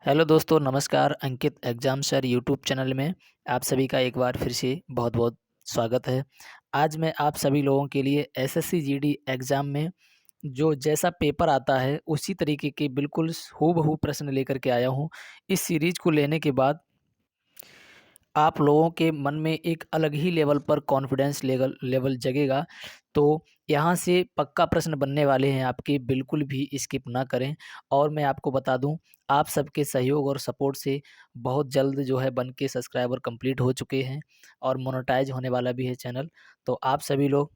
Hello दोस्तों, नमस्कार। अंकित exam sir YouTube channel में आप सभी का एक बार फिर से बहुत बहुत स्वागत है। आज मैं आप सभी लोगों के लिए एसएससी जीडी एग्ज़ाम में जो जैसा पेपर आता है उसी तरीके के बिल्कुल हूबहू प्रश्न लेकर के आया हूँ। इस सीरीज़ को लेने के बाद आप लोगों के मन में एक अलग ही लेवल पर कॉन्फिडेंस लेवल लेवल जगेगा। तो यहाँ से पक्का प्रश्न बनने वाले हैं आपके, बिल्कुल भी स्किप ना करें। और मैं आपको बता दूँ, आप सबके सहयोग और सपोर्ट से बहुत जल्द जो है बन के सब्सक्राइबर कंप्लीट हो चुके हैं और मोनेटाइज होने वाला भी है चैनल। तो आप सभी लोग,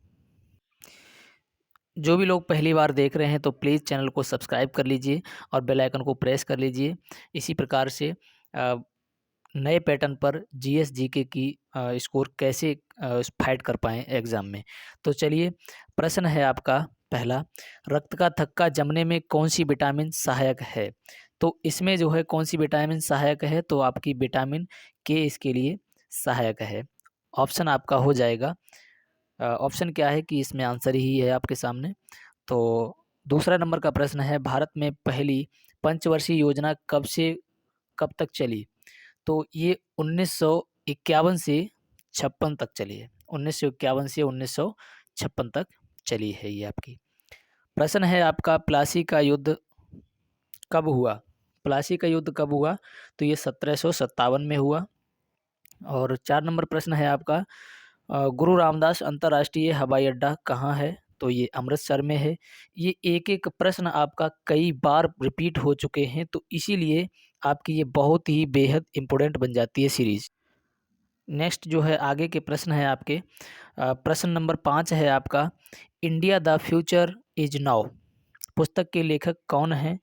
जो भी लोग पहली बार देख रहे हैं, तो प्लीज़ चैनल को सब्सक्राइब कर लीजिए और बेल आइकन को प्रेस कर लीजिए। इसी प्रकार से नए पैटर्न पर जीएस जीके की स्कोर कैसे फाइट कर पाएँ एग्ज़ाम में। तो चलिए, प्रश्न है आपका पहला, रक्त का थक्का जमने में कौन-सी विटामिन सहायक है? तो इसमें जो है कौन-सी विटामिन सहायक है, तो आपकी विटामिन के इसके लिए सहायक है। ऑप्शन आपका हो जाएगा, ऑप्शन क्या है कि इसमें आंसर ही है आपके सामने। तो दूसरा नंबर का प्रश्न है, भारत में पहली पंचवर्षीय योजना कब से कब तक चली? तो ये 1951 से 56 तक चली है। 1951 से 1956 तक चली है ये आपकी। प्रश्न है आपका, प्लासी का युद्ध कब हुआ? प्लासी का युद्ध कब हुआ? तो ये 1757 में हुआ। और 4 नंबर प्रश्न है आपका, गुरु रामदास अंतर्राष्ट्रीय हवाई अड्डा कहाँ है? तो ये अमृतसर में है। ये एक-एक प्रश्न आपका कई बार रिपीट हो चुके हैं, तो इसीलिए आपकी ये बहुत ही बेहद इम्पोर्टेंट बन जाती है सीरीज़। नेक्स्ट जो है आगे के प्रश्न है आपके, प्रश्न नंबर 5 है आपका, India the future is now पुस्तक के लेखक कौन हैं?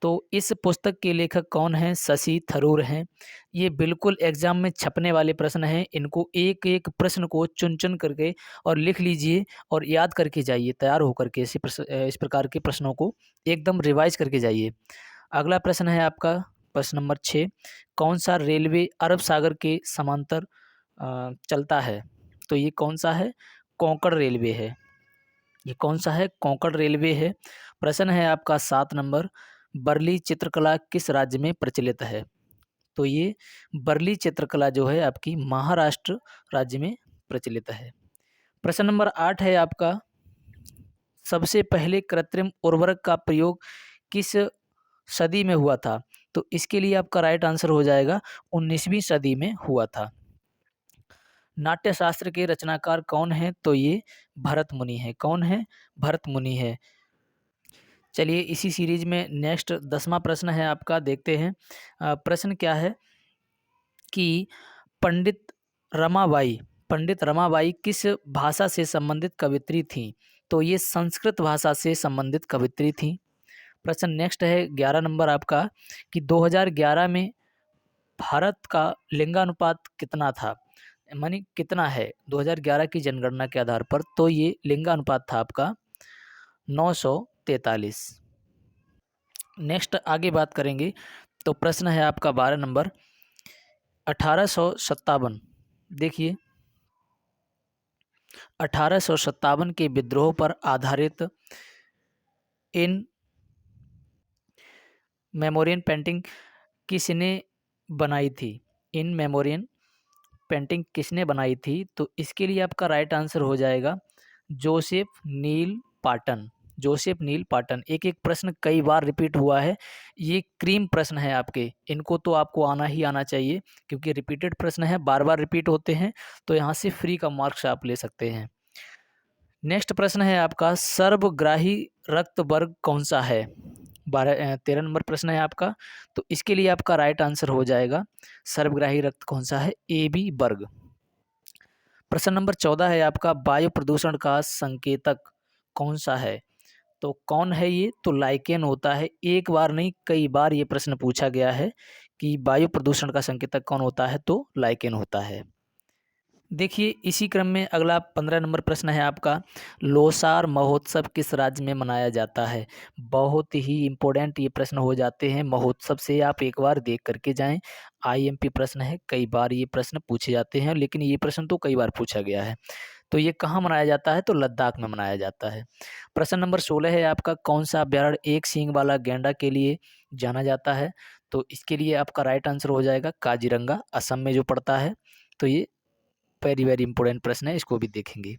तो इस पुस्तक के लेखक कौन हैं? शशि थरूर हैं। ये बिल्कुल एग्ज़ाम में छपने वाले प्रश्न हैं। इनको एक-एक प्रश्न को चुन-चुन करके और लिख लीजिए और याद करके जाइए, तैयार होकर के इस प्रकार के प्रश्नों को एकदम रिवाइज़ करके जाइए। अगला प्रश्न है आपका, प्रश्न नंबर 6, कौन-सा रेलवे अरब सागर के समांतर चलता है? तो ये कौन-सा है? कोंकण रेलवे है। ये कौन-सा है? कोंकण रेलवे है। प्रश्न है आपका 7 नंबर, वर्ली चित्रकला किस राज्य में प्रचलित है? तो ये वर्ली चित्रकला जो है आपकी महाराष्ट्र राज्य में प्रचलित है। प्रश्न नंबर 8 है आपका, सबसे पहले कृत्रिम उर्वरक का प्रयोग किस सदी में हुआ था? तो इसके लिए आपका राइट आंसर हो जाएगा 19वीं सदी में हुआ था। नाट्यशास्त्र के रचनाकार कौन हैं? तो ये भरत मुनि हैं। कौन है? भरत मुनि है। चलिए, इसी सीरीज में नेक्स्ट 10वां प्रश्न है आपका, देखते हैं। प्रश्न क्या है कि पंडित रमाबाई पंडित रमाबाई किस भाषा से संबंधित कवित्री थीं? तो ये संस्कृत भाषा से संबंधित कवित्री थीं। प्रश्न नेक्स्ट है 11 नंबर आपका, कि 2011 में भारत का लिंगानुपात कितना था? मानी कितना है 2011 की जनगणना के आधार पर? तो ये लिंगानुपात था आपका 943। नेक्स्ट आगे बात करेंगे, तो प्रश्न है आपका 12 नंबर, 1857। देखिए, 1857 के विद्रोह पर आधारित इन मेमोरियन पेंटिंग किसने बनाई थी? इन मेमोरियन पेंटिंग किसने बनाई थी? तो इसके लिए आपका राइट आंसर हो जाएगा जोसेफ नील पाटन। जोसेफ नील पाटन। एक-एक प्रश्न कई बार रिपीट हुआ है। ये क्रीम प्रश्न है आपके, इनको तो आपको आना ही आना चाहिए, क्योंकि रिपीटेड प्रश्न है, बार-बार रिपीट होते हैं, तो यहाँ से फ्री का मार्क्स आप ले सकते हैं। नेक्स्ट प्रश्न है आपका, सर्वग्राही रक्त वर्ग कौन-सा है? 13 नंबर प्रश्न है आपका, तो इसके लिए आपका राइट आंसर हो जाएगा, सर्वग्राही रक्त कौन-सा है? AB वर्ग। प्रश्न नंबर 14 है आपका, वायु प्रदूषण का संकेतक कौन-सा है? तो कौन है ये? तो लाइकेन होता है। एक बार नहीं, कई बार ये प्रश्न पूछा गया है कि वायु प्रदूषण का संकेतक कौन होता है? तो लाइकेन होता है। देखिए, इसी क्रम में अगला 15 नंबर प्रश्न है आपका, लोसार महोत्सव किस राज्य में मनाया जाता है? बहुत ही इम्पोर्टेंट ये प्रश्न हो जाते हैं, महोत्सव से आप एक बार देख करके जाएँ। आईएमपी प्रश्न है, कई बार ये प्रश्न पूछे जाते हैं, लेकिन ये प्रश्न तो कई बार पूछा गया है। तो ये कहाँ मनाया जाता है? तो लद्दाख में मनाया जाता है। प्रश्न नंबर 16 है आपका, कौन सा अभ्यारण्य एक सींग वाला गैंडा के लिए जाना जाता है? तो इसके लिए आपका राइट आंसर हो जाएगा काजीरंगा, असम में जो पड़ता है। तो ये वेरी वेरी इंपॉर्टेंट प्रश्न है, इसको भी देखेंगे।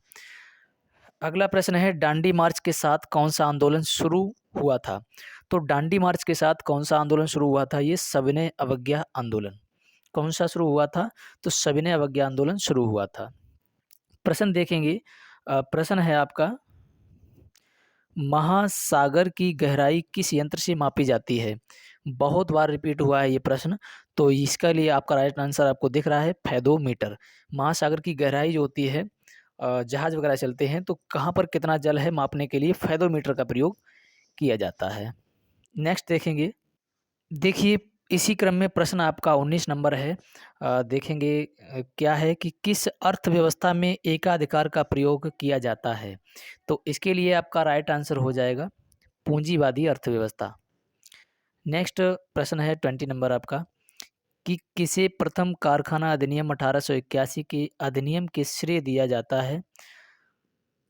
अगला प्रश्न है, दांडी मार्च के साथ कौन सा आंदोलन शुरू हुआ था? तो दांडी मार्च के साथ कौन सा आंदोलन शुरू हुआ था? ये सविनय अवज्ञा आंदोलन। कौन सा शुरू हुआ था? तो सविनय अवज्ञा आंदोलन शुरू हुआ था। प्रश्न देखेंगे। प्रश्न है आपका, महासागर की गहराई किस यंत्र से मापी जाती है? बहुत बार रिपीट हुआ है ये प्रश्न, तो इसका लिए आपका राइट आंसर आपको दिख रहा है फेदोमीटर। महासागर की गहराई जो होती है, जहाज वगैरह चलते हैं तो कहाँ पर कितना जल है मापने के लिए फेदोमीटर का प्रयोग किया जाता है। नेक्स्ट देखेंगे। देखिए, इसी क्रम में प्रश्न आपका 19 नंबर है। देखेंगे क्या है कि किस अर्थव्यवस्था में एकाधिकार का प्रयोग किया जाता है? तो इसके लिए आपका राइट आंसर हो जाएगा पूंजीवादी अर्थव्यवस्था। नेक्स्ट प्रश्न है 20 नंबर आपका, कि किसे प्रथम कारखाना अधिनियम 1881 के अधिनियम के श्रेय दिया जाता है,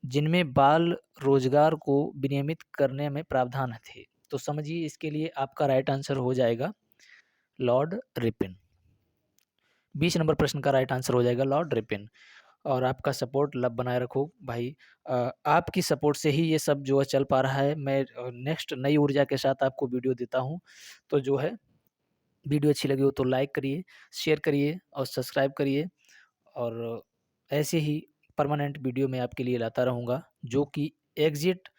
जिनमें बाल रोजगार को विनियमित करने में प्रावधान थे? तो समझिए, इसके लिए आपका राइट आंसर हो जाएगा लॉर्ड रिपन। 20 नंबर प्रश्न का राइट आंसर हो जाएगा लॉर्ड रिपन। और आपका सपोर्ट लब बनाए रखो भाई। आपकी सपोर्ट से ही ये सब जो है चल पा रहा है। मैं नेक्स्ट नई ऊर्जा के साथ आपको वीडियो देता हूँ। तो जो है, वीडियो अच्छी लगी हो तो लाइक करिए, शेयर करिए और सब्सक्राइब करिए। और ऐसे ही परमानेंट वीडियो मैं आपके लिए लाता रहूँगा, जो कि एग्जिट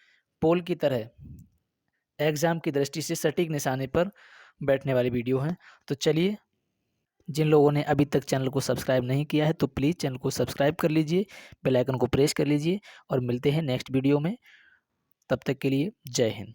पोल की तरह एग्ज़ाम की दृष्टि से सटीक निशाने पर बैठने वाली वीडियो हैं। तो चलिए, जिन लोगों ने अभी तक चैनल को सब्सक्राइब नहीं किया है तो प्लीज़ चैनल को सब्सक्राइब कर लीजिए, बेल आइकन को प्रेस कर लीजिए और मिलते हैं नेक्स्ट वीडियो में। तब तक के लिए जय हिंद।